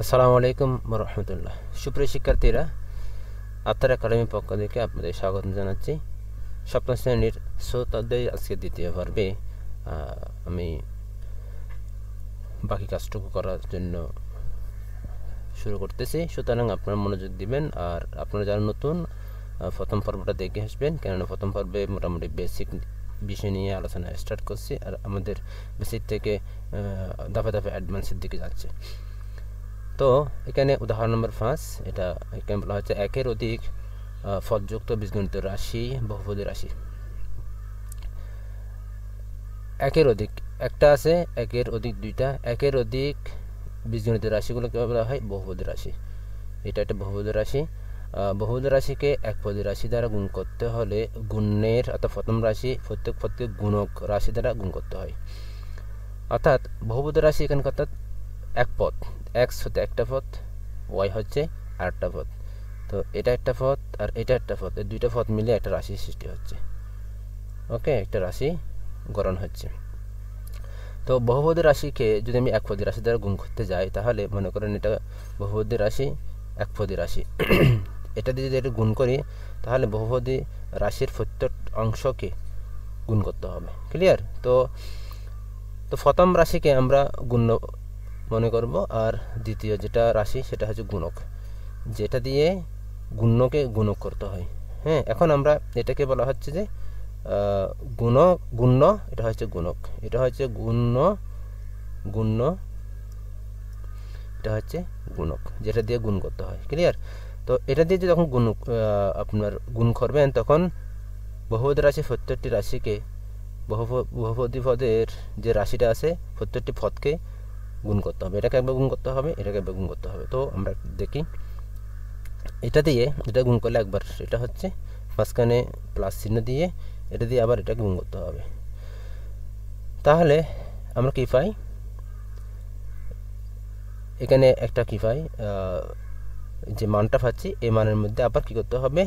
আসসালামু আলাইকুম ওয়া রাহমাতুল্লাহ। সুপ্রিয় শিক্ষার্থীরা, আত্মার একাডেমির পক্ষ থেকে আপনাদের স্বাগত জানাচ্ছি। সপ্তম শ্রেণীর সৌত অধ্যায় আজকে দ্বিতীয় পর্বে আমি বাকি কাজটুকু করার জন্য শুরু করতেছি। সুতরাং আপনারা মনোযোগ দিবেন, আর আপনারা যারা নতুন প্রথম পর্বটা দেখে আসবেন, কেননা প্রথম পর্বে মোটামুটি বেসিক বিষয় নিয়ে আলোচনা স্টার্ট করছি, আর আমাদের বেসিক থেকে ধাপে ধাপে অ্যাডভান্সের দিকে যাচ্ছে। তো এখানে উদাহরণ নম্বর 5, এটা এখানে বলা হচ্ছে একের অধিক পদযুক্ত বীজগণিত রাশি বহুপদী রাশি। একের অধিক একটা আছে, একের অধিক দুইটা, একের অধিক বীজগণিত রাশিগুলোকে বলা হয় বহুপদী রাশি। এটা একটা বহুপদী রাশি। বহুপদী রাশিকে একপদী রাশি দ্বারা গুণ করতে হলে গুণের অর্থাৎ প্রথম রাশি প্রত্যেক পদকে গুণক রাশি দ্বারা গুণ করতে হয়। অর্থাৎ বহুপদী রাশি এখানে অর্থাৎ এক পদ, এক্স হচ্ছে একটা পদ, ওয়াই হচ্ছে আরেকটা পদ। তো এটা একটা পদ আর এটা একটা পদ, এই দুইটা পদ মিলে একটা রাশি সৃষ্টি হচ্ছে। ওকে, একটা রাশি গঠন হচ্ছে। তো বহুপদী রাশিকে যদি আমি একপদী রাশি দ্বারা গুণ করতে যাই, তাহলে মনে করেন এটা বহুপদী রাশি, একপদী রাশি। এটা দিয়ে যদি এটা গুণ করি, তাহলে বহুপদী রাশির প্রত্যেক অংশকে গুণ করতে হবে। ক্লিয়ার? তো প্রথম রাশিকে আমরা গুণ মনে করব, আর দ্বিতীয় যেটা রাশি সেটা হচ্ছে গুণক, যেটা দিয়ে গুণ্যকে গুণক করতে হয়। হ্যাঁ, এখন আমরা এটাকে বলা হচ্ছে যে গুণ্য, এটা হচ্ছে গুণক, এটা হচ্ছে গুণ্য, এটা হচ্ছে গুণক, যেটা দিয়ে গুণ করতে হয়। ক্লিয়ার? তো এটা দিয়ে যখন আপনার গুণ করবেন, তখন বহুপদী রাশি প্রত্যেকটি রাশিকে বহুপদী পদের যে রাশিটা আছে প্রত্যেকটি পদকে গুণ করতে হবে। এটাকে একবার গুণ করতে হবে, এটাকে একবার গুণ করতে হবে। তো আমরা দেখি, এটা দিয়ে এটা গুণ করলে একবার, এটা হচ্ছে মাঝখানে প্লাস চিহ্ন দিয়ে এটা দিয়ে আবার এটাকে গুণ করতে হবে। তাহলে আমরা কি পাই? এখানে একটা কি পাই, যে মানটা পাচ্ছি এই মানের মধ্যে আবার কি করতে হবে,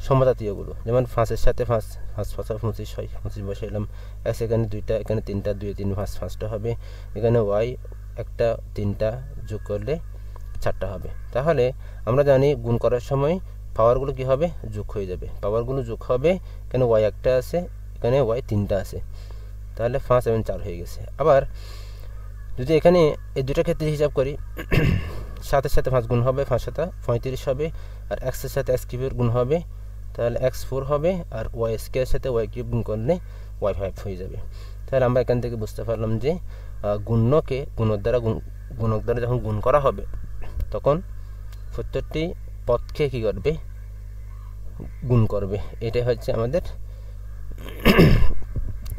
সমজাতীয়গুলো, যেমন 5-এর সাথে 5, 5 5 25 হয়, 25 বসাইলাম। এক্স এখানে দুইটা, এখানে তিনটা, 2 3 5 5টা হবে। এখানে ওয়াই একটা, 3টা যোগ করলে 4টা হবে। তাহলে আমরা জানি গুণ করার সময় পাওয়ারগুলো কি হবে, যোগ হয়ে যাবে। পাওয়ারগুলো যোগ হবে, এখানে ওয়াই একটা আছে, এখানে ওয়াই 3টা আছে, তাহলে 5 এবং 4 হয়ে গেছে। আবার যদি এখানে এই দুটো ক্ষেত্রে হিসাব করি, 7-এর সাথে 5 গুণ হবে, 5 7 35 হবে, আর এক্সের সাথে এক্স কিউবের গুণ হবে, তাহলে x4 হবে, আর ওয়াই স্কোয়ারের সাথে ওয়াই কিউব গুণ করলে y5 হয়ে যাবে। তাহলে আমরা এখান থেকে বুঝতে পারলাম যে গুণ্যকে গুণক দ্বারা যখন গুণ করা হবে, তখন প্রত্যেকটি পদকে কী করবে, গুণ করবে। এটাই হচ্ছে আমাদের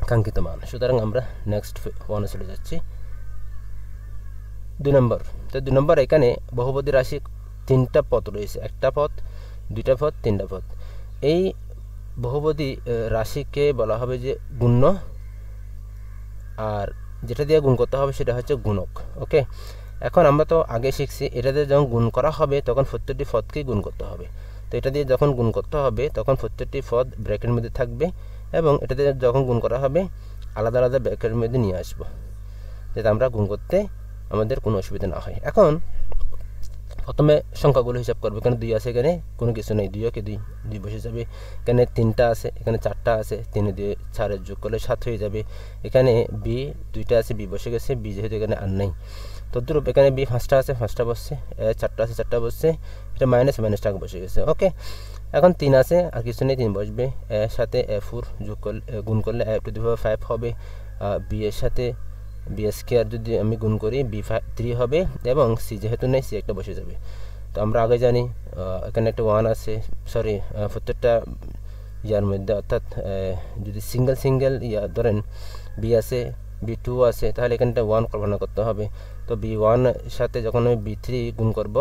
কাঙ্ক্ষিত মান। সুতরাং আমরা নেক্সট ওয়ানে চলে যাচ্ছি, 2 নম্বর। তো 2 নম্বর, এখানে বহুপদী রাশি 3টা পদ রয়েছে, একটা পদ, 2টা পদ, 3টা পদ। এই বহুপদী রাশিকে বলা হবে যে গুণ্য, আর যেটা দিয়ে গুণ করতে হবে সেটা হচ্ছে গুণক। ওকে, এখন আমরা তো আগে শিখছি, এটা দিয়ে যখন গুণ করা হবে তখন প্রত্যেকটি পদকেই গুণ করতে হবে। তো এটা দিয়ে যখন গুণ করতে হবে তখন প্রত্যেকটি পদ ব্র্যাকেটের মধ্যে থাকবে, এবং এটা দিয়ে যখন গুণ করা হবে আলাদা আলাদা ব্র্যাকেটের মধ্যে নিয়ে আসবো, যাতে আমরা গুণ করতে আমাদের কোনো অসুবিধা না হয়। এখন প্রথমে সংখ্যাগুলো হিসাব করবো। এখানে 2 আছে, এখানে কোনো কিছু নেই, 2-কে 2 বসে যাবে। এখানে 3টা আছে, এখানে 4টা আছে, 3 দিয়ে 4 যোগ করলে 7 হয়ে যাবে। এখানে বি 2টা আছে, বি বসে গেছে, বি যেহেতু এখানে আর নেই। তদ্রূপ এখানে বি 5টা আছে, 5টা বসছে, 4টা আছে, 4টা বসছে, এটা মাইনাসটা বসে গেছে। ওকে, এখন 3 আছে, আর কিছু নেই, 3 বসবে। এর সাথে A4 যোগ করলে গুণ করলে A⁵ হবে। বি এর সাথে বি স্কোয়ার যদি আমি গুণ করি B3 হবে, এবং সি যেহেতু নেই সি একটা বসে যাবে। তো আমরা আগে জানি এখানে একটা 1 আছে, সরি প্রত্যেকটা ইয়ার মধ্যে, অর্থাৎ যদি সিঙ্গেল ধরেন বি আছে, B2 আছে, তাহলে এখানটা 1 কল্পনা করতে হবে। তো B1 সাথে যখন আমি B3 গুণ করব,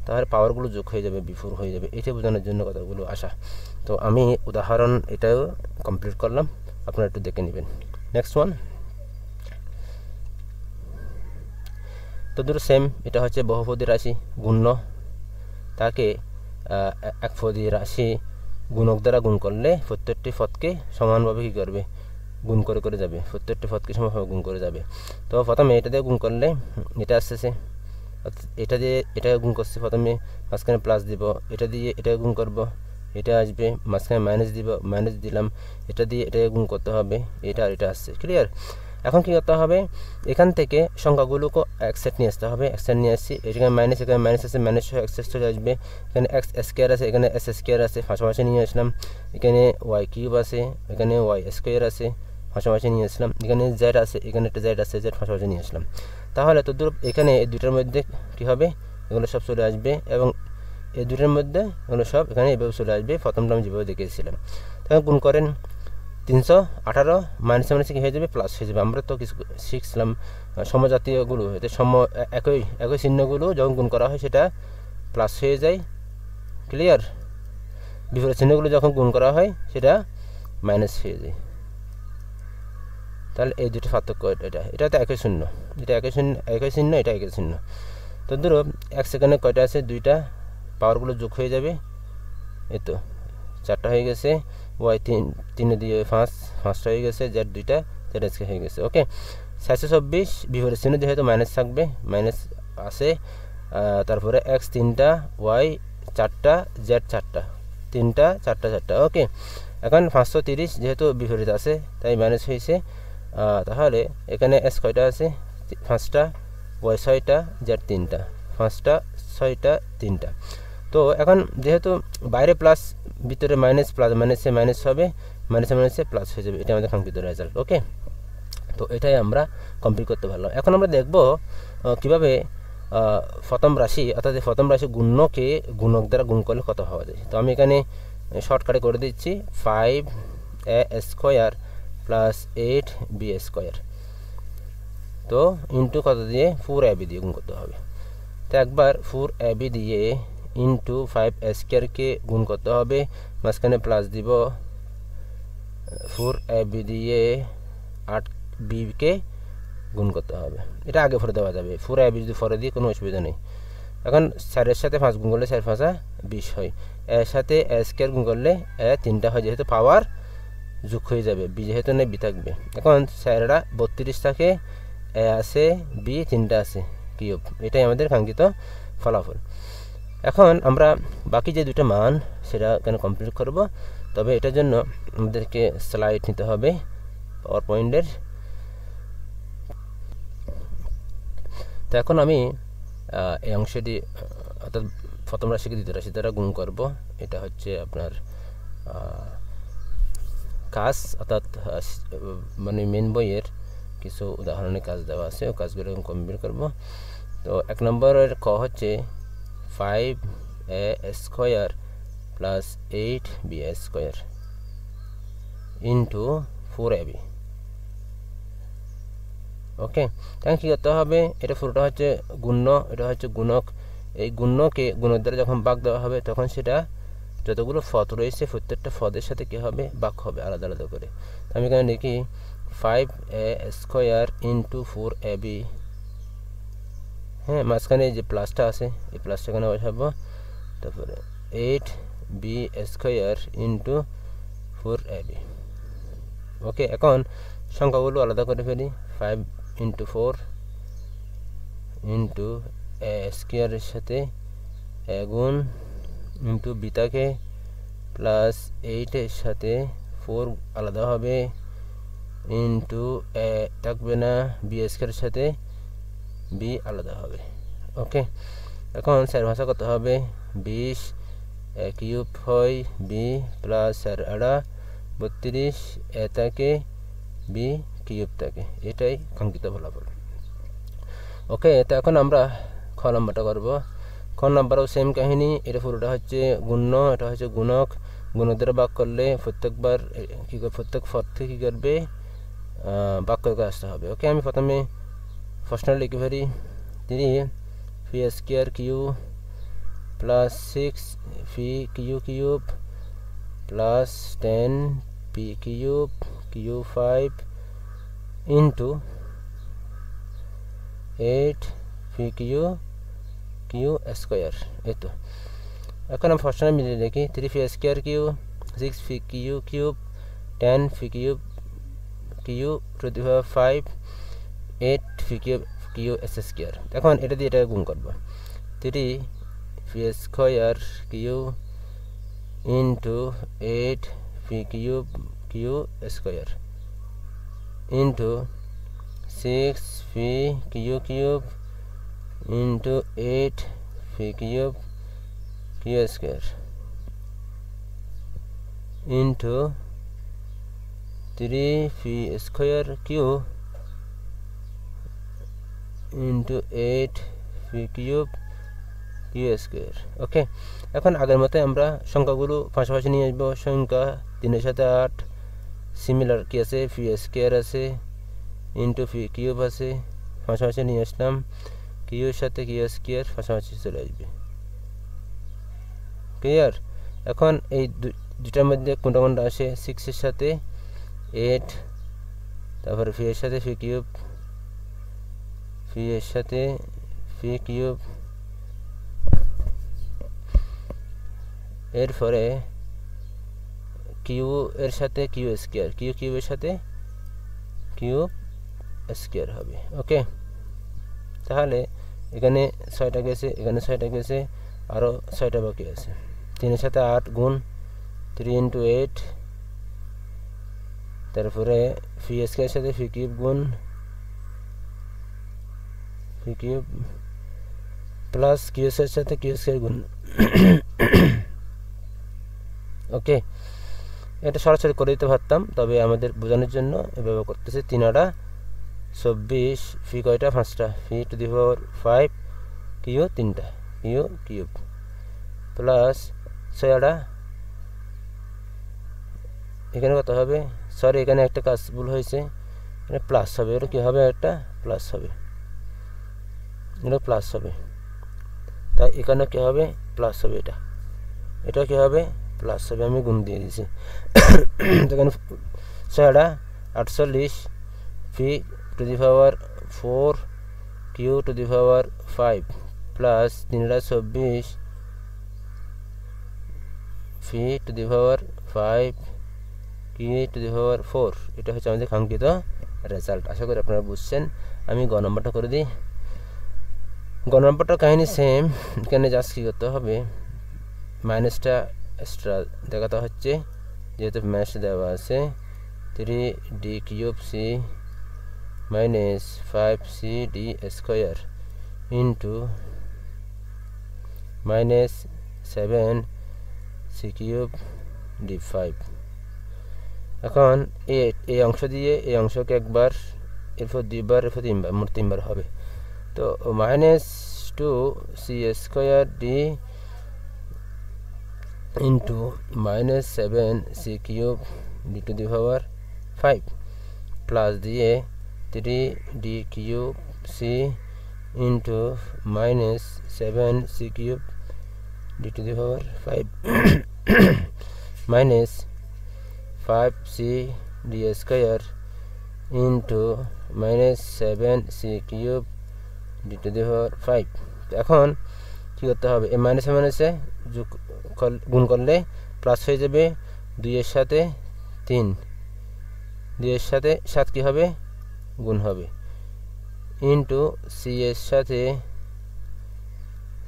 তাহলে পাওয়ারগুলো যোগ হয়ে যাবে, B4 হয়ে যাবে। এটা বোঝানোর জন্য কথাগুলো আসা। তো আমি উদাহরণ এটাও কমপ্লিট করলাম, আপনারা একটু দেখে নেবেন। নেক্সট ওয়ান, তো দুটো সেম, এটা হচ্ছে বহুপদী রাশি গুণ্য, তাকে একপদী রাশি গুণক দ্বারা গুণ করলে প্রত্যেকটি পদকে সমানভাবে কী করবে, গুণ করে যাবে, প্রত্যেকটি পদকে সমানভাবে গুণ করে যাবে। তো প্রথমে এটা দিয়ে গুণ করলে এটা আসতেছে এটা দিয়ে এটা গুণ করছি, প্রথমে মাঝখানে প্লাস দিব, এটা দিয়ে এটা গুণ করব, এটা আসবে, মাঝখানে মাইনাস দিব, মাইনাস দিলাম, এটা দিয়ে এটা গুণ করতে হবে, এটা আর এটা আসছে। ক্লিয়ার? এখন কী করতে হবে, এখান থেকে সংখ্যাগুলোকে এক সেট নিয়ে আসতে হবে। এক সেট নিয়ে আসছি, এখানে মাইনাস আছে, মাইনাস এক সেট চলে আসবে, এখানে এক্স স্কোয়ার আছে, এখানে এস স্কোয়ার আছে, পাশাপাশি নিয়ে আসলাম, এখানে ওয়াই কিউব আছে, এখানে ওয়াই স্কোয়ার আছে, পাশাপাশি নিয়ে আসলাম, এখানে জেড আছে, এখানে একটা জেড আছে, জেড পাশাপাশি নিয়ে আসলাম। তাহলে তদ্রূপ এখানে এই দুটার মধ্যে কী হবে, এগুলো সব চলে আসবে, এবং এই দুটার মধ্যে এগুলো সব এখানে এভাবে চলে আসবে, প্রথমটা আমি যেভাবে দেখিয়েছিলাম। তখন গুণ করেন, 318 মাইনাস মাইনাসে কী হয়ে যাবে, প্লাস হয়ে যাবে। আমরা তো কিছু শিখছিলাম সমজাতীয়গুলো হতে একই চিহ্নগুলো যখন গুণ করা হয় সেটা প্লাস হয়ে যায়। ক্লিয়ার? বিপরীত চিহ্নগুলো যখন গুণ করা হয় সেটা মাইনাস হয়ে যায়। তাহলে এই দুটো পার্থক্য, এটা তো একই শূন্য, এটা একই চিহ্ন, এটা একই চিহ্ন। তো ধরো এক সেকেন্ডে কয়টা আছে, দুইটা, পাওয়ারগুলো যোগ হয়ে যাবে, এই তো 4টা হয়ে গেছে, ওয়াই 3 দিয়ে 5টা হয়ে গেছে, জেড 2টা, জেড আজকে হয়ে গেছে। ওকে, 424 বিপরীত চিহ্ন যেহেতু মাইনাস থাকবে, মাইনাস আছে, তারপরে এক্স 3টা, ওয়াই 4টা, জেড 4টা, 3টা 4টা 4টা। ওকে, এখন 530 যেহেতু বিপরীত আছে তাই মাইনাস হয়েছে। তাহলে এখানে এস কয়টা আছে, 5টা, ওয়াই 6টা, জেড 3টা, 5টা 6টা 3টা। তো এখন যেহেতু বাইরে প্লাস, ভিতরে মাইনাস, প্লাস মাইনাসে মাইনাস হবে, মাইনাসে প্লাস হয়ে যাবে, এটা আমাদের কাঙ্ক্ষিত রেজাল্ট। ওকে, তো এটাই আমরা কমপ্লিট করতে পারলাম। এখন আমরা দেখব কীভাবে প্রথম রাশি, অর্থাৎ প্রথম রাশি গুণ্যকে গুণক দ্বারা গুণ করলে কত হওয়া যায়। তো আমি এখানে শর্টকাটে করে দিচ্ছি, 5a² প্লাস 8b², তো ইন্টু কত দিয়ে, 4ab দিয়ে গুণ করতে হবে। তো একবার 4ab দিয়ে ইন্টু 5a² গুণ করতে হবে, মাঝখানে প্লাস দিব, 4ab দিয়ে 8b গুণ করতে হবে। এটা আগে পরে দেওয়া যাবে, 4ab যদি পরে দিয়ে কোনো অসুবিধা নেই। এখন 4-এর সাথে 5 গুণ করলে 4×5 20 হয়, এর সাথে a² গুণ করলে 3টা হয়, যেহেতু পাওয়ার যোগ হয়ে যাবে, বি যেহেতু নেই বি থাকবে। এখন 4টা 32 থাকে, এ আছে, বি 3টা আছে, কিউব, এটাই আমাদের কাঙ্ক্ষিত ফলাফল। এখন আমরা বাকি যে দুটো মান সেটা এখানে কমপ্লিট করব, তবে এটার জন্য আমাদেরকে স্লাইড নিতে হবে পাওয়ার পয়েন্টের। তো এখন আমি এই অংশটি, অর্থাৎ প্রথম রাশিকে দ্বিতীয় রাশি দ্বারা গুণ করব। এটা হচ্ছে আপনার কাজ, অর্থাৎ মানে মেন বইয়ের কিছু উদাহরণের কাজ দেওয়া আছে, ও কাজগুলো কমপ্লিট করব। তো 1 নম্বরের ক হচ্ছে 5a² plus 8b² into 4ab। ওকে, তাহলে কী করতে হবে, এটা পুরোটা হচ্ছে গুণ্য, এটা হচ্ছে গুণক। এই গুণ্যকে গুণের দ্বারা যখন ভাগ দেওয়া হবে তখন সেটা যতগুলো পদ রয়েছে প্রত্যেকটা পদের সাথে কী হবে, ভাগ হবে আলাদা আলাদা করে। আমি এখানে লিখি 5a² ইন্টু 4ab, হ্যাঁ, মাঝখানে যে প্লাসটা আছে এই প্লাসটা এখানে বসাবো, তারপরে 8b² ইন্টু 4ab। ওকে, এখন সংখ্যাগুলো আলাদা করে ফেলি, 5 ইন্টু 4 ইন্টু a² এর সাথে a গুণ ইন্টু বিটাকে প্লাস 8-এর সাথে 4 আলাদা হবে ইন্টু এ থাকবে না, b² এর সাথে b আলাদা হবে। ওকে, এখন 4 ভাষা কত হবে, 20 কিউব হয় b প্লাস 4 32, এ থাকে b কিউব থাকে, এটাই কাঙ্ক্ষিত ফলাফল। ওকে, তো এখন আমরা খ নম্বরটা করব। খ নম্বরও সেম কাহিনী, এটা পুরোটা হচ্ছে গুণ্য, এটা হচ্ছে গুণক। গুণক দ্বারা ভাগ করলে প্রত্যেকবার কী করে, প্রত্যেক পদ থেকে কী করবে, ভাগ করে আসতে হবে। ওকে, আমি প্রথমে প্রশ্ন লিখে ফেলি, 3p² plus 6p cube plus 10p cube 5 into 8p² এই তো। এখন আমি ফার্স্ট টাইম মিলিয়ে লিখি, 3p² 6p³ 10p³ 5 8p³ Q S square. এখন এটা দিয়ে এটা গুণ করব, 3 p square q into 8 p cube q square into 6 p q cube into 8 p cube q square into 3 p square q into 8 p cube q square. Okay, এখন আগের মতো আমরা সংখ্যাগুলো পাশাপাশি নিয়ে আসবো। সংখ্যা 3 এর সাথে 8 সিমিলার কি আছে, পি স্কোয়ার আছে ইন্টু পি কিউব আছে, পাশাপাশি নিয়ে আসলাম। কিউর সাথে কিউ স্কোয়ার পাশাপাশি চলে আসবে। ক্লিয়ার? এখন এই দুটার মধ্যে কোনটা কোনটা আসে, 6 এর সাথে 8, তারপরে পি এর সাথে পি কিউব, পি এর সাথে পি কিউব, এরপরে কিউ এর সাথে কিউ স্কোয়ার, কিউ কিউবের সাথে কিউ স্কোয়ার হবে। ওকে, তাহলে এখানে 6টা গেছে, এখানে 6টা গেছে, আরও 6টা বাকি আছে। 3 এর সাথে 8 গুণ 3 ইন্টু 8, তারপরে পি স্কোয়ারের সাথে পি কিউব গুণ পি কিউব প্লাস কিউ এর সাথে কিউ স্কোয়ার গুণ। ওকে, এটা সরাসরি করে দিতে পারতাম, তবে আমাদের বোঝানোর জন্য এভাবে করতেছে। 3 আটা 24, ফি কয়টা, 5টা, ফি টু দি পাওয়ার 5 কিউ 3টা কিউ কিউব প্লাস 6 আটা, এখানে কত হবে, সরি এখানে একটা কাজ ভুল হয়েছে, এখানে প্লাস হবে, এটা কী হবে, একটা প্লাস হবে, এটা প্লাস হবে, তাই এখানে কী হবে, প্লাস হবে, এটা কী হবে, প্লাস হবে, আমি গুণ দিয়ে দিয়েছি। এখানে 6 আটা 48 p to the power 4 q to the power 5 plus 3 আটা 24 p to the power 5 q to the power 4। এটা হচ্ছে আমাদের কাঙ্ক্ষিত রেজাল্ট। আশা করি আপনারা বুঝছেন। আমি গ নম্বরটা করে দিই। গ নম্বরটা কাহিনী সেম, এখানে জাস্ট কী করতে হবে, মাইনাসটা এক্সট্রা দেখাতে হচ্ছে, যেহেতু ম্যাথ দেওয়া আছে। 3d cube C minus 5cd square into minus 7c cube d5। এখন এই অংশ দিয়ে এই অংশকে একবার, এরপর 2বার, এরপর 3বার, মোট 3বার হবে। তো minus 2c square d into minus 7c cube d to the power 5 plus দিয়ে 3d cube c into minus 7c cube d to the power 5 minus 5c d square into minus 7c cube d to the power 5। এখন কী করতে হবে, এই মাইনাসে মাইনাসে গুণ করলে plus হয়ে যাবে, 2 এর সাথে 3, 2 এর সাথে 7 কী হবে, গুণ হবে, ইন্টু সি এর সাথে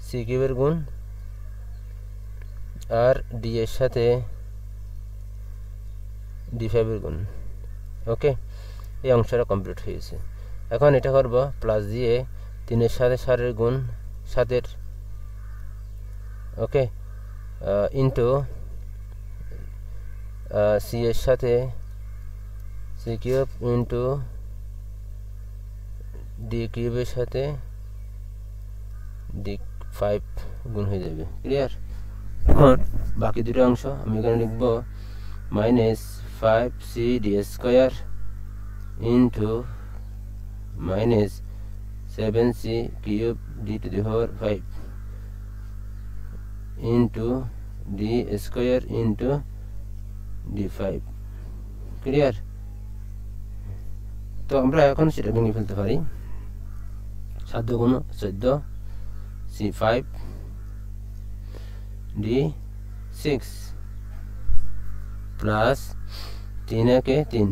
সি কিউবের গুণ, আর ডি এর সাথে d5 এর গুণ। ওকে, এই অংশটা কমপ্লিট হয়েছে। এখন এটা করব প্লাস দিয়ে 3 এর সাথে 4 গুণ 7, ওকে, ইন্টু সি এর সাথে সি কিউব ইন্টু ডি কিউবের সাথে d5 গুণ হয়ে যাবে। ক্লিয়ার? এখন বাকি দুটো অংশ আমি এখানে লিখব minus 5cd square into minus 7c cube d to the power 5 into D square into d5। Clear? তো আমরা এখন সেটা ভেঙে ফেলতে পারি। 7 গুণ 14 c5 d6 প্লাস 3 একে 3,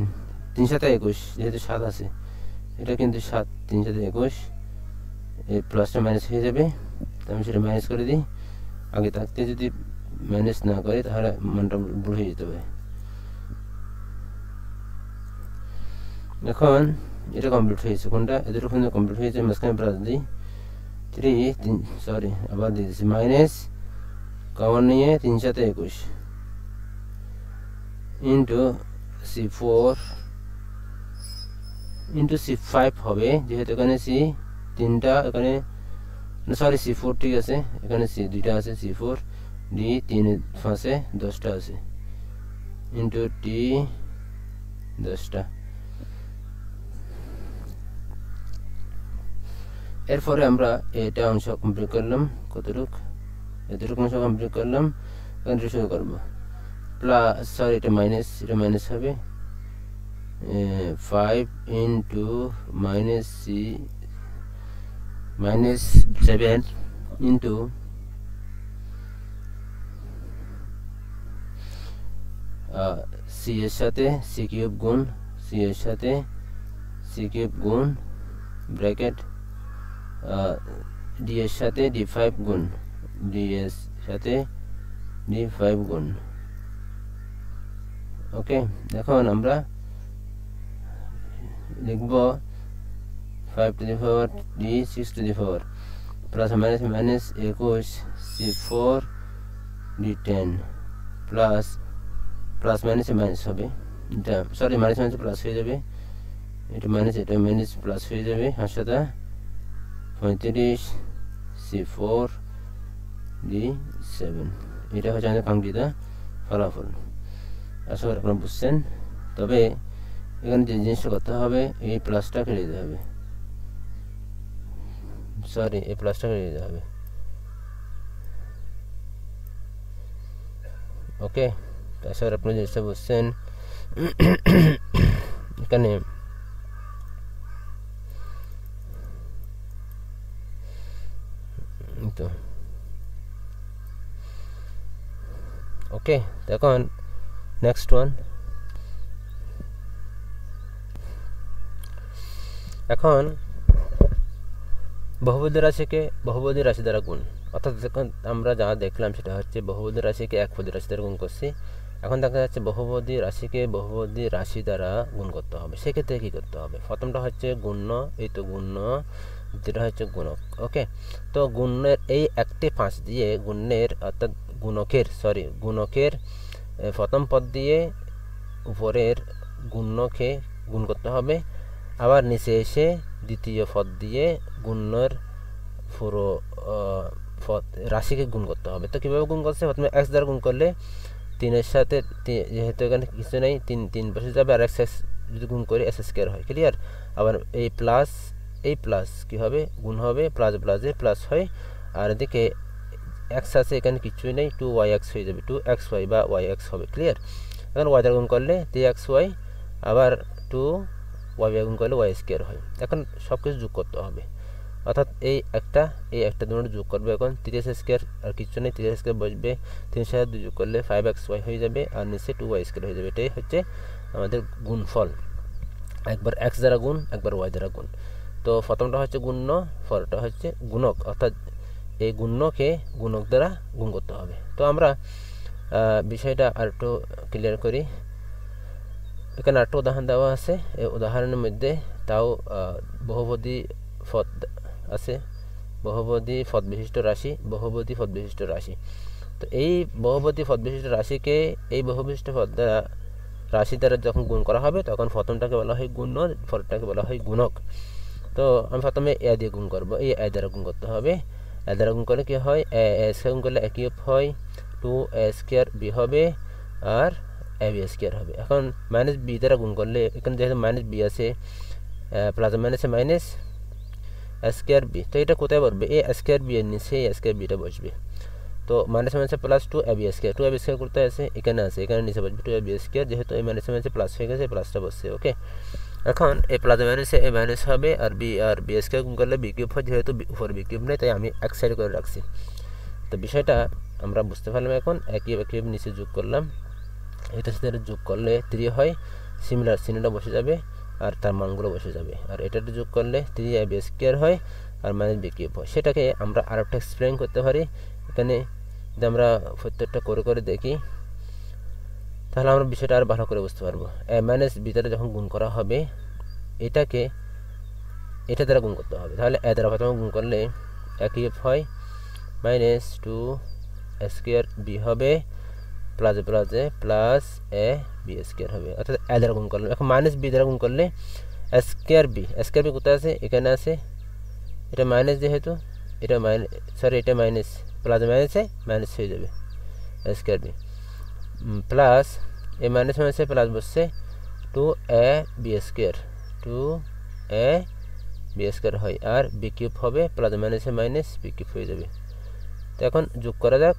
3 সাথে 21, যেহেতু 7 আছে, এটা কিন্তু 7, 3 সাথে 21 এই প্লাসটা মাইনাস হয়ে যাবে। তো আমি সেটা মাইনাস করে দিই। আগে থাকতে যদি মাইনাস না করে তাহলে মানটা ভুল হয়ে যেতে হবে। এখন এটা কমপ্লিট হয়েছে, কোনটা এদের পর্যন্ত কমপ্লিট হয়েছে। মাঝখানে প্লাস দিই 3 সরি আবার দিয়ে দিচ্ছি মাইনাস কমন নিয়ে 3 7 21 ইন্টু C4 ইন্টু C5 হবে, যেহেতু এখানে C 3টা, এখানে সরি C4 ঠিক আছে, এখানে C 2টা আছে, C4 D 3 5 10টা আছে ইন্টু T 10টা। এরপরে আমরা এটা অংশ কমপ্লিট করলাম, কতটুকু এতটুকু অংশ কমপ্লিট করলাম। এখন শুরু করবো প্লাস সরি এটা মাইনাস হবে 5 ইন্টু মাইনাস -7 ইন্টু সি এর সাথে সি কিউব গুণ সি এর সাথে সি কিউব গুণ ব্র্যাকেট ডি এর সাথে D5 গুণ ডি এর সাথে D5 গুণ। ওকে, এখন আমরা লিখব 5 two the power D 6 two the power plus minus 21 C4 D10 plus minus হবে, এটা সরি মাইনাস প্লাস হয়ে যাবে, এটা মাইনাস প্লাস হয়ে যাবে 35 C4 D7। এটা হচ্ছে আমাদের কাঙ্ক্ষিত ফলাফল। আশা করি আপনারা বুঝছেন। তবে এখানে যে জিনিসটা করতে হবে, এই প্লাসটা কেটে দিতে হবে, সরি এই প্লাসটা কেটে দিতে হবে। ওকে, আশা করি আপনারা জিনিসটা বুঝছেন। এখানে তো ওকে, এখন নেক্সট ওয়ান। এখন বহুপদী রাশিকে বহুপদী রাশি দ্বারা গুণ, অর্থাৎ এখন আমরা যা দেখলাম সেটা হচ্ছে বহুপদী রাশিকে একপদী রাশি দ্বারা গুণ করছি। এখন দেখা যাচ্ছে বহুপদী রাশিকে বহুপদী রাশি দ্বারা গুণ করতে হবে। সেক্ষেত্রে কী করতে হবে? প্রথমটা হচ্ছে গুণ্য, এই তো গুণ্য, যেটা হচ্ছে গুণক। ওকে, তো গুণের এই একটি 5 দিয়ে গুণের অর্থাৎ গুণকের প্রথম পদ দিয়ে উপরের গুণ্যকে গুণ করতে হবে। আবার নিচে এসে দ্বিতীয় পদ দিয়ে গুণ্যের পুরো রাশিকে গুণ করতে হবে। তো কীভাবে গুণ করছে? প্রথমে x দ্বারা গুণ করলে 3-এর সাথে, যেহেতু এখানে কিছু নেই, 3 বসে যাবে, আর x যদি গুণ করি s² হয়। ক্লিয়ার? আবার এই প্লাস কী হবে? গুণ হবে, প্লাসে প্লাস হয়, আর এদিকে x আছে, এখানে কিছুই নেই, 2yx হয়ে যাবে, 2xy বা yx হবে। ক্লিয়ার? এখন y দ্বারা গুণ করলে 3xy, আবার 2y গুণ করলে y² হয়। এখন সব কিছু যোগ করতে হবে, অর্থাৎ এই একটা দুটো যোগ করবে। এখন 3s² আর কিছু নেই, 3s² বসবে, 3 সাথে 2 যোগ করলে 5xy হয়ে যাবে, আর নিচে 2y² হয়ে যাবে। এটাই হচ্ছে আমাদের গুণফল, একবার x দ্বারা গুণ, একবার y দ্বারা গুণ। তো প্রথমটা হচ্ছে গুণ্য, পরেরটা হচ্ছে গুণক, অর্থাৎ এই গুণ্যকে গুণক দ্বারা গুণ করতে হবে। তো আমরা বিষয়টা আরেকটু ক্লিয়ার করি। এখানে আরেকটা উদাহরণ দেওয়া আছে। এই উদাহরণের মধ্যে তাও বহুপদী পদ আছে, বহুপদী পদ বিশিষ্ট রাশি। তো এই বহুপদী পদ বিশিষ্ট রাশিকে এই বহুবিশিষ্ট পদ দ্বারা রাশি দ্বারা যখন গুণ করা হবে, তখন প্রথমটাকে বলা হয় গুণ্য, পরেরটাকে বলা হয় গুণক। তো আমি প্রথমে এ দিয়ে গুণ করবো, এই এ দ্বারা গুণ করতে হবে। এ দ্বারা গুণ করলে কী হয়? এ গুণ করলে a³ হয়, 2a² b হবে, আর ab² হবে। এখন -b দ্বারা গুণ করলে, এখানে যেহেতু -b আছে, প্লাস মাইনাসে মাইনাস a²b, তো এটা কোথায় বসবে? এই a²b এর নিচে এই a²bটা বসবে। তো মাইনাসে প্লাস 2ab² কোথায় আছে? এখানে আছে, এখানে নিচে বসবে 2ab², যেহেতু এই মাইনাসে প্লাস হয়ে গেছে, প্লাসটা বসছে। ওকে, এখন এই প্লাস মাইনাসে এই মাইনাস হবে, আর b² গুণ করলে b³ হয়, যেহেতু উপরে b³ নেই, তাই আমি এক সাইড করে রাখছি। তো বিষয়টা আমরা বুঝতে পারলাম। এখন একই নিচে যোগ করলাম, এটার সাথে যোগ করলে 3 হয়, সিমিলার চিহ্নটা বসে যাবে, আর তার মানগুলো বসে যাবে। আর এটাতে যোগ করলে 3ab² হয়, আর মাইনাস বি কিউব হয়, সেটাকে আমরা আরেকটা এক্সপ্লেন করতে পারি। এখানে যদি আমরা প্রত্যেকটা করে করে দেখি তাহলে আমরা বিষয়টা আর ভালো করে বুঝতে পারবো। এ মাইনাস বি দ্বারা যখন গুণ করা হবে এটাকে এটা দ্বারা গুণ করতে হবে, তাহলে এ দ্বারা প্রথমে গুণ করলে এ কিউব হয় মাইনাস 2a² বি হবে plus plus A B square হবে, অর্থাৎ এ দ্বারা গুণ করলে। এখন মাইনাস বি দ্বারা গুণ করলে স্কোয়ার বি কোথায় আছে? এখানে আছে। এটা মাইনাস যেহেতু এটা মাইনাস, সরি এটা মাইনাস, প্লাস মাইনাসে মাইনাস হয়ে যাবে square b plus a minus মাইনাসে প্লাস বসছে 2a² হয়, আর বি কিউব হবে প্লাস মাইনাসে মাইনাস বি কিউব হয়ে যাবে। তো এখন যোগ করা যাক,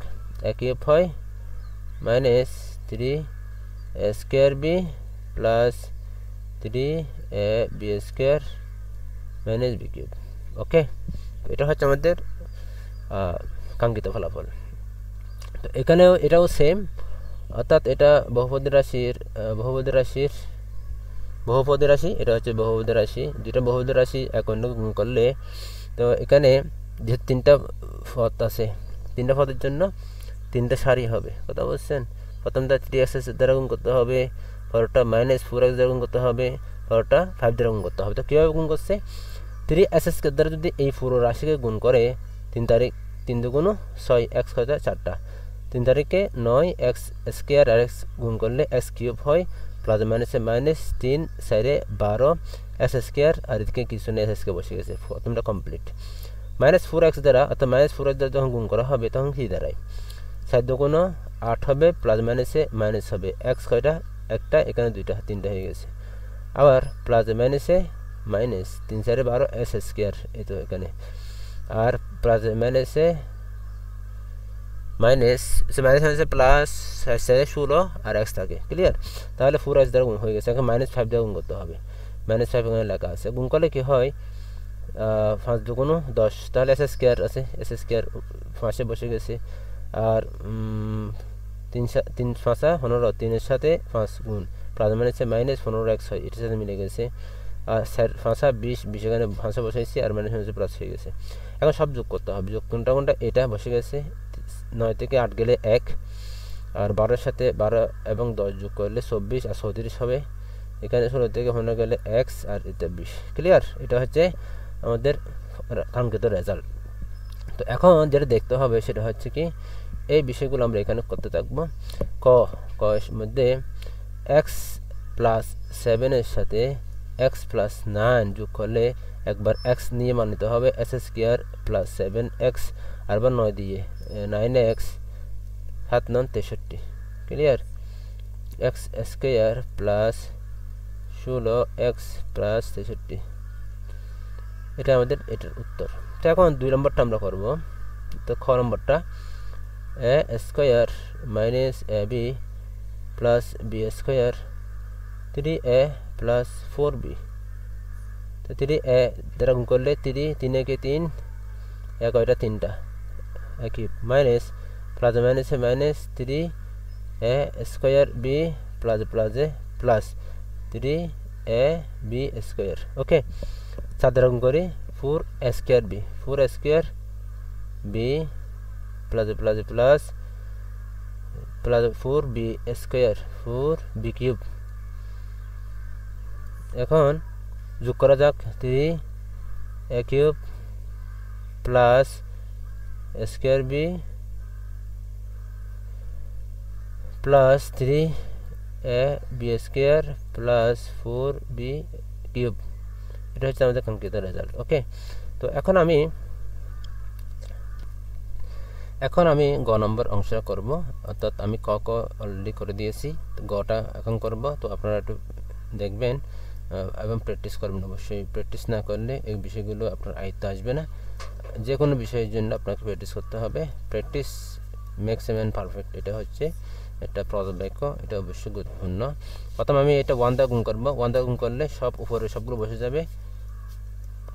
এ কিউব হয় minus 3a² b plus 3ab² minus b cube. Okay, তো এটা হচ্ছে আমাদের কাঙ্ক্ষিত ফলাফল। তো এখানেও এটাও সেম, অর্থাৎ এটা বহুপদী রাশি, এটা হচ্ছে বহুপদী রাশি। দুইটা বহুপদী রাশি এক অন্যকে গুণ করলে, তো এখানে যেহেতু তিনটা পদ আছে, তিনটা পদের জন্য তিনটা সারি হবে, কথা বলছেন। প্রথমটা 3x দ্বারা গুণ করতে হবে, পরেরটা -4x দ্বারা গুণ করতে হবে, পরেরটা 5 দ্বারা গুণ করতে হবে। তো কীভাবে গুণ করছে? 3x দ্বারা যদি এই পুরো রাশিকে গুণ করে 3 দুগুণ 6, x হয় 4টা, 3 তারিখে 9x² আর x গুণ করলে x কিউব হয় প্লাস মাইনাসে মাইনাস 3 4 12 x² আর এদিকে কিছু নেই, x বসে গেছে, প্রথমটা কমপ্লিট। -4x দ্বারা, অর্থাৎ -4x দ্বারা যখন গুণ করা হবে তখন কি দাঁড়ায়? 4 দুগুণ 8 হবে প্লাস মাইনাসে মাইনাস হবে, x কয়টা? একটা, এখানে দুইটা, তিনটা হয়ে গেছে। আবার প্লাস মাইনাসে মাইনাস 3 4 12 x², এই তো এখানে, আর প্লাস মাইনাসে মাইনাস প্লাস 16 আর x থাকে, ক্লিয়ার? তাহলে 4x দ্বারা গুণ হয়ে গেছে। এখন -5 দ্বারা গুণ করতে হবে, -5 এখানে লেখা আছে। গুণ করলে কি হয়? 5 দুগুণ 10, তাহলে s² আছে, s² 5-এ বসে গেছে। আর 3 5 15, 3-এর সাথে 5 গুণ প্লাস মাইনাসে মাইনাস 15x হয়, এটার সাথে মিলে গেছে। আর 5 20 এখানে 5-এ বসাইছি, আর মাইনাস মাইনাসে প্লাস হয়ে গেছে। এখন সব যোগ করতে হবে, যোগ কোনটা এটা বসে গেছে। 9 থেকে 8 গেলে 1, আর 12-এর সাথে 12 এবং 10 যোগ করলে 24 আর 34 হবে। এখানে 16 থেকে 15 গেলে x, আর এটা 20, ক্লিয়ার? এটা হচ্ছে আমাদের কাঙ্ক্ষিত রেজাল্ট। তো এখন যেটা দেখতে হবে সেটা হচ্ছে কি, এই বিষয়গুলো আমরা এখানে করতে থাকবো। ক এর মধ্যে x প্লাস 7-এর সাথে x প্লাস 9 যোগ করলে একবার x নিয়ে মান নিতে হবে, s² প্লাস 7x, আরবার 9 দিয়ে 9x 7 9 63, clear? x² plus 16x plus 63, এটা আমাদের এটার উত্তর। তো এখন 2 নম্বরটা আমরা করব। তো খ নম্বরটা a² minus ab plus b² 3a plus 4b। তো 3a দ্বারা গুণ করলে 3 একে 3, এক কয়টা? 3টা, কিউব মাইনাস প্লাস মাইনাসে minus 3a² plus plus 3ab²। ওকে, 4 দ্বারা গুণ করি 4a² plus plus 4b², 4b³ এখন যোগ করা যাক, 3a³ plus a² plus 3ab² plus 4b³, এটা হচ্ছে আমাদের কাঙ্ক্ষিত রেজাল্ট। ওকে, তো এখন আমি গ নম্বর অংশটা করব, অর্থাৎ আমি ক অলরেডি করে দিয়েছি, গটা এখন করব। তো আপনারা একটু দেখবেন এবং প্র্যাকটিস করবেন। অবশ্যই প্র্যাকটিস না করলে এই বিষয়গুলো আপনার আয়ত্তে আসবে না। যে কোনো বিষয়ের জন্য আপনাকে প্র্যাকটিস করতে হবে। Practice makes a man perfect, এটা হচ্ছে একটা প্রযোজ্য বাক্য, এটা অবশ্যই গুরুত্বপূর্ণ। প্রথম আমি এটা 1 দ্বারা গুণ করব, 1 দ্বারা গুণ করলে সব উপরে সবগুলো বসে যাবে,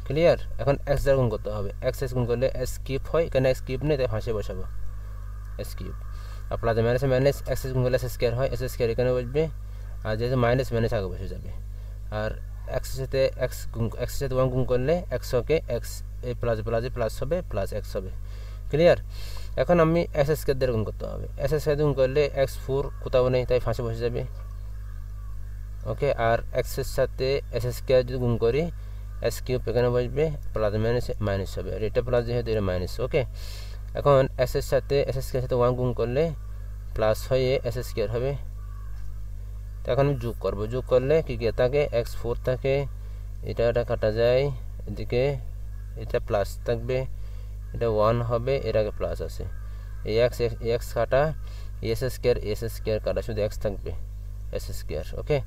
ক্লিয়ার? এখন x দ্বারা গুণ করতে হবে, x গুণ করলে s³ হয়, এখানে s³ নেই তাই ভাঁসে বসাবো s³, আর প্লাস মাইনাসে মাইনাস x গুণ করলে s² হয়, s² এখানে বসবে, আর যেহেতু মাইনাস মাইনাস আগে বসে যাবে। আর x এর সাথে 1 গুণ করলে x কে x এই প্লাস প্লাসে প্লাস হবে, প্লাস এক্স হবে। ক্লিয়ার? এখন আমি এক্স স্কোয়ার দিয়ে গুণ করতে হবে। এক্স স্কোয়ার গুণ করলে x4 কোথাও নেই, তাই ফাঁসে বসে যাবে। ওকে, আর এক্সের সাথে এস স্কোয়ার যদি গুণ করি এস কিউব এখানে বসবে, প্লাস মাইনাস হবে, আর এটা প্লাস যেহেতু এটা মাইনাস। ওকে, এখন এসের সাথে এস স্কোয়ার সাথে 1 গুণ করলে প্লাস হয়ে এস স্কোয়ার হবে। তো এখন আমি যোগ করবো, যোগ করলে কী কী থাকে, x4 থাকে, এটা কাটা যায়, এদিকে এটা প্লাস থাকবে, এটা 1 হবে, এর আগে প্লাস আছে, এই এক্স কাটা এস স্কোয়ার কাটা, শুধু এক্স থাকবে এস স্কোয়ার। ওকে,